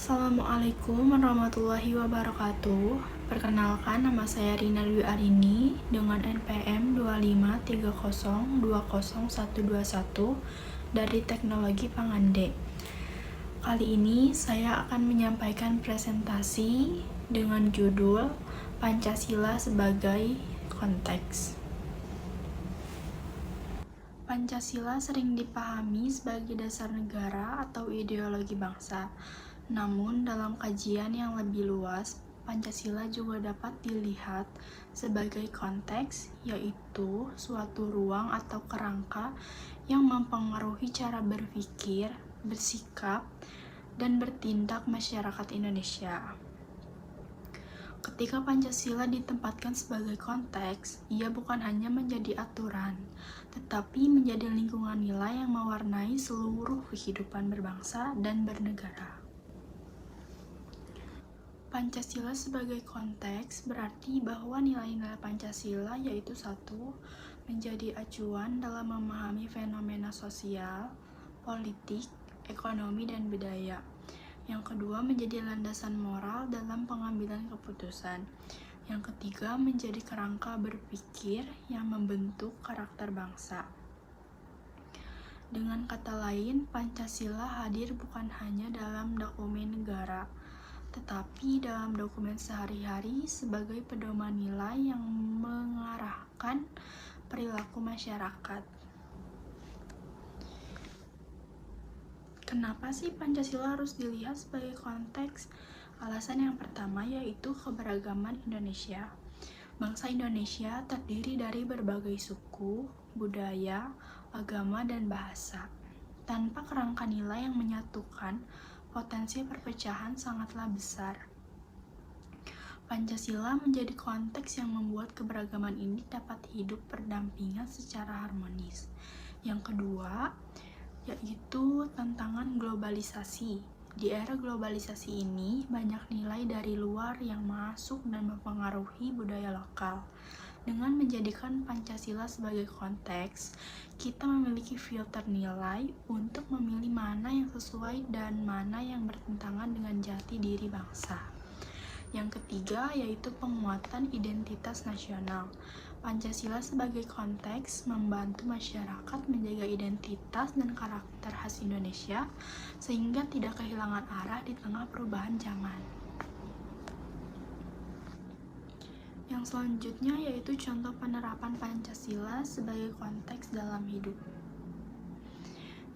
Assalamualaikum warahmatullahi wabarakatuh. Perkenalkan, nama saya Rina Dwi Arini dengan NPM 2530201121 dari Teknologi Pangande. Kali ini saya akan menyampaikan presentasi dengan judul Pancasila sebagai Konteks. Pancasila sering dipahami sebagai dasar negara atau ideologi bangsa. Namun, dalam kajian yang lebih luas, Pancasila juga dapat dilihat sebagai konteks, yaitu suatu ruang atau kerangka yang mempengaruhi cara berpikir, bersikap, dan bertindak masyarakat Indonesia. Ketika Pancasila ditempatkan sebagai konteks, ia bukan hanya menjadi aturan, tetapi menjadi lingkungan nilai yang mewarnai seluruh kehidupan berbangsa dan bernegara. Pancasila sebagai konteks berarti bahwa nilai-nilai Pancasila yaitu 1. Menjadi acuan dalam memahami fenomena sosial, politik, ekonomi, dan budaya. Yang kedua, menjadi landasan moral dalam pengambilan keputusan. Yang ketiga, menjadi kerangka berpikir yang membentuk karakter bangsa. Dengan kata lain, Pancasila hadir bukan hanya dalam dokumen negara, tetapi dalam dokumen sehari-hari sebagai pedoman nilai yang mengarahkan perilaku masyarakat. Kenapa sih Pancasila harus dilihat sebagai konteks? Alasan yang pertama yaitu keberagaman Indonesia. Bangsa Indonesia terdiri dari berbagai suku, budaya, agama, dan bahasa. Tanpa kerangka nilai yang menyatukan, potensi perpecahan sangatlah besar. Pancasila menjadi konteks yang membuat keberagaman ini dapat hidup berdampingan secara harmonis. Yang kedua, yaitu tantangan globalisasi. Di era globalisasi ini, banyak nilai dari luar yang masuk dan mempengaruhi budaya lokal. Dengan menjadikan Pancasila sebagai konteks, kita memiliki filter nilai untuk memilih mana yang sesuai dan mana yang bertentangan dengan jati diri bangsa. Yang ketiga, yaitu penguatan identitas nasional. Pancasila sebagai konteks membantu masyarakat menjaga identitas dan karakter khas Indonesia sehingga tidak kehilangan arah di tengah perubahan zaman. Yang selanjutnya yaitu contoh penerapan Pancasila sebagai konteks dalam hidup.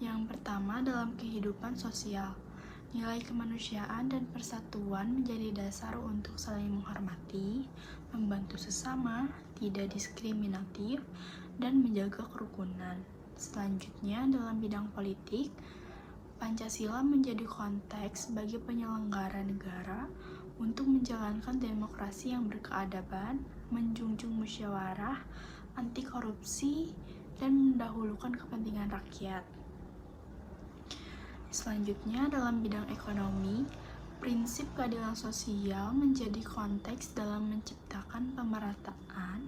Yang pertama, dalam kehidupan sosial. Nilai kemanusiaan dan persatuan menjadi dasar untuk saling menghormati, membantu sesama, tidak diskriminatif, dan menjaga kerukunan. Selanjutnya, dalam bidang politik, Pancasila menjadi konteks sebagai penyelenggara negara untuk menjalankan demokrasi yang berkeadaban, menjunjung musyawarah, anti korupsi, dan mendahulukan kepentingan rakyat. Selanjutnya, dalam bidang ekonomi, prinsip keadilan sosial menjadi konteks dalam menciptakan pemerataan,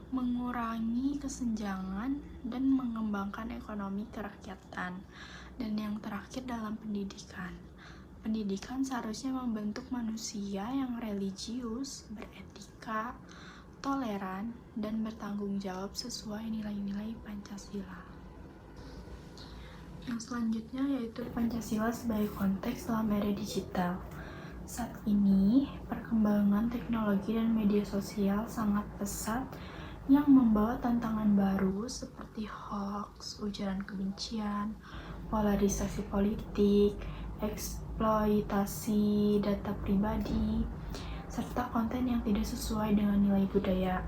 mengurangi kesenjangan, dan mengembangkan ekonomi kerakyatan. Dan yang terakhir dalam pendidikan. Pendidikan seharusnya membentuk manusia yang religius, beretika, toleran, dan bertanggung jawab sesuai nilai-nilai Pancasila. Yang selanjutnya yaitu Pancasila sebagai konteks dalam era digital. Saat ini, perkembangan teknologi dan media sosial sangat pesat yang membawa tantangan baru seperti hoax, ujaran kebencian, polarisasi politik, eksploitasi data pribadi, serta konten yang tidak sesuai dengan nilai budaya.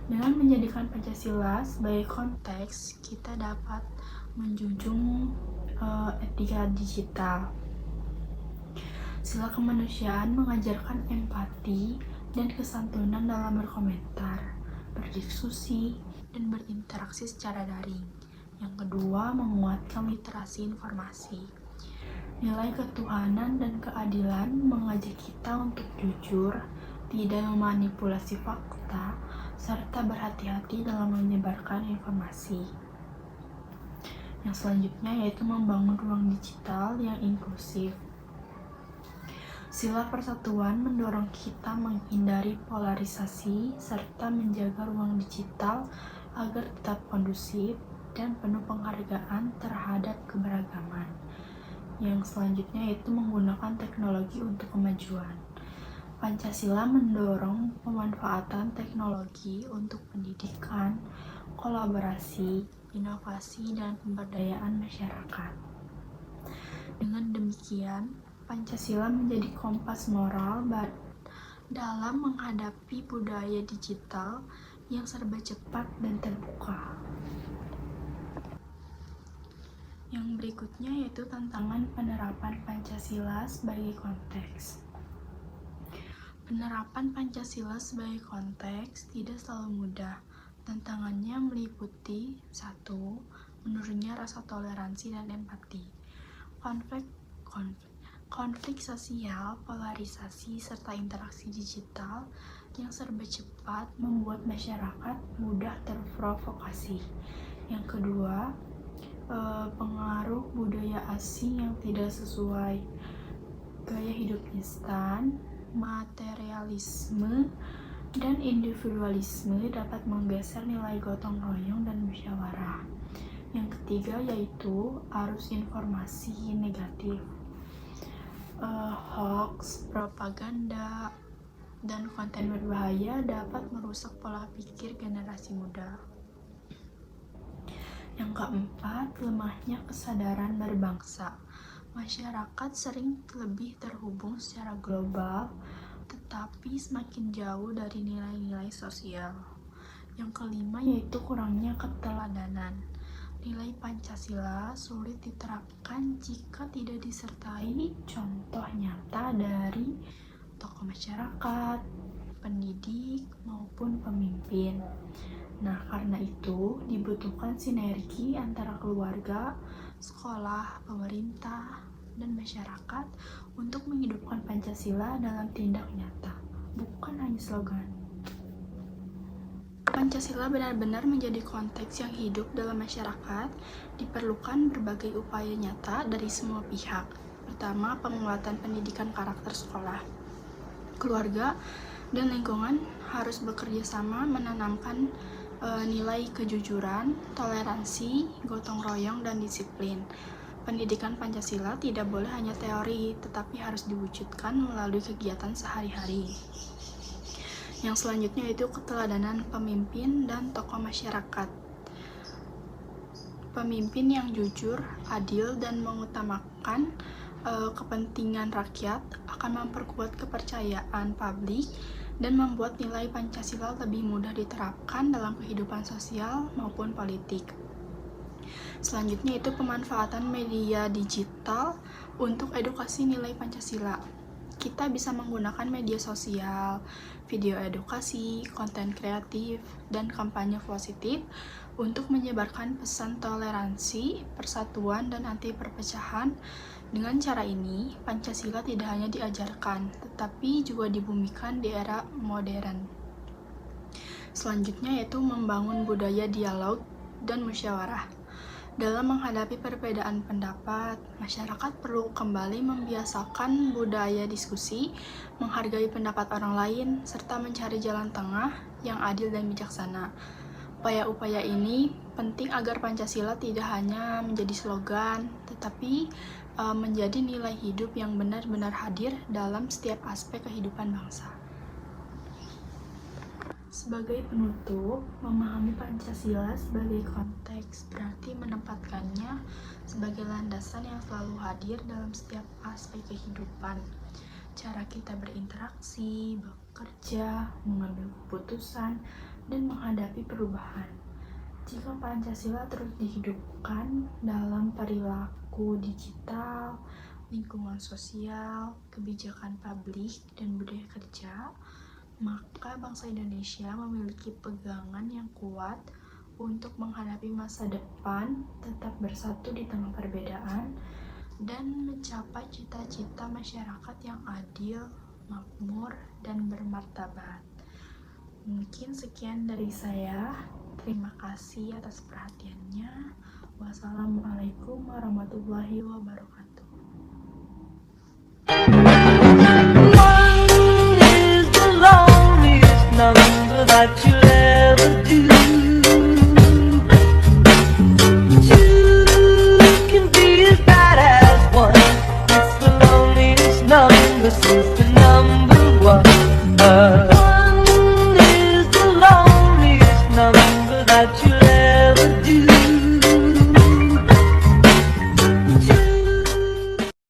Dengan menjadikan Pancasila sebagai konteks, kita dapat menjunjung etika digital. Sila kemanusiaan mengajarkan empati dan kesantunan dalam berkomentar, berdiskusi, dan berinteraksi secara daring. Yang kedua, menguatkan literasi informasi. Nilai ketuhanan dan keadilan mengajak kita untuk jujur, tidak memanipulasi fakta, serta berhati-hati dalam menyebarkan informasi. Yang selanjutnya yaitu membangun ruang digital yang inklusif. Sila persatuan mendorong kita menghindari polarisasi serta menjaga ruang digital agar tetap kondusif dan penuh penghargaan terhadap keberagaman. Yang selanjutnya yaitu menggunakan teknologi untuk kemajuan. Pancasila mendorong pemanfaatan teknologi untuk pendidikan, kolaborasi, inovasi, dan pemberdayaan masyarakat. Dengan demikian, Pancasila menjadi kompas moral dalam menghadapi budaya digital yang serba cepat dan terbuka. Yang berikutnya yaitu tantangan penerapan Pancasila sebagai konteks. Penerapan Pancasila sebagai konteks tidak selalu mudah. Tantangannya meliputi 1. Menurunnya rasa toleransi dan empati. Konflik sosial, polarisasi, serta interaksi digital yang serba cepat membuat masyarakat mudah terprovokasi. Yang kedua, pengaruh budaya asing yang tidak sesuai. Gaya hidup instan, materialisme, dan individualisme dapat menggeser nilai gotong royong dan musyawarah. Yang ketiga yaitu arus informasi negatif. Hoax, propaganda, dan konten berbahaya dapat merusak pola pikir generasi muda. Yang keempat, lemahnya kesadaran berbangsa. Masyarakat sering lebih terhubung secara global, tetapi semakin jauh dari nilai-nilai sosial. Yang kelima yaitu kurangnya keteladanan. Nilai Pancasila sulit diterapkan jika tidak disertai contoh nyata dari tokoh masyarakat, pendidik, maupun pemimpin. Nah, karena itu dibutuhkan sinergi antara keluarga, sekolah, pemerintah, dan masyarakat untuk menghidupkan Pancasila dalam tindak nyata, bukan hanya slogan. Pancasila benar-benar menjadi konteks yang hidup dalam masyarakat, diperlukan berbagai upaya nyata dari semua pihak. Pertama, penguatan pendidikan karakter sekolah. Keluarga dan lingkungan harus bekerja sama menanamkan nilai kejujuran, toleransi, gotong royong, dan disiplin. Pendidikan Pancasila tidak boleh hanya teori, tetapi harus diwujudkan melalui kegiatan sehari-hari. Yang selanjutnya yaitu keteladanan pemimpin dan tokoh masyarakat. Pemimpin yang jujur, adil, dan mengutamakan kepentingan rakyat akan memperkuat kepercayaan publik dan membuat nilai Pancasila lebih mudah diterapkan dalam kehidupan sosial maupun politik. Selanjutnya itu pemanfaatan media digital untuk edukasi nilai Pancasila. Kita bisa menggunakan media sosial, video edukasi, konten kreatif, dan kampanye positif untuk menyebarkan pesan toleransi, persatuan, dan anti perpecahan. Dengan cara ini, Pancasila tidak hanya diajarkan, tetapi juga dibumikan di era modern. Selanjutnya yaitu membangun budaya dialog dan musyawarah. Dalam menghadapi perbedaan pendapat, masyarakat perlu kembali membiasakan budaya diskusi, menghargai pendapat orang lain, serta mencari jalan tengah yang adil dan bijaksana. Upaya-upaya ini penting agar Pancasila tidak hanya menjadi slogan, tetapi menjadi nilai hidup yang benar-benar hadir dalam setiap aspek kehidupan bangsa. Sebagai penutup, memahami Pancasila sebagai konteks berarti menempatkannya sebagai landasan yang selalu hadir dalam setiap aspek kehidupan. Cara kita berinteraksi, bekerja, mengambil keputusan, dan menghadapi perubahan. Jika Pancasila terus dihidupkan dalam perilaku digital, lingkungan sosial, kebijakan publik, dan budaya kerja, maka bangsa Indonesia memiliki pegangan yang kuat untuk menghadapi masa depan, tetap bersatu di tengah perbedaan, dan mencapai cita-cita masyarakat yang adil, makmur, dan bermartabat. Mungkin sekian dari saya. Terima kasih atas perhatiannya. Wassalamualaikum warahmatullahi wabarakatuh.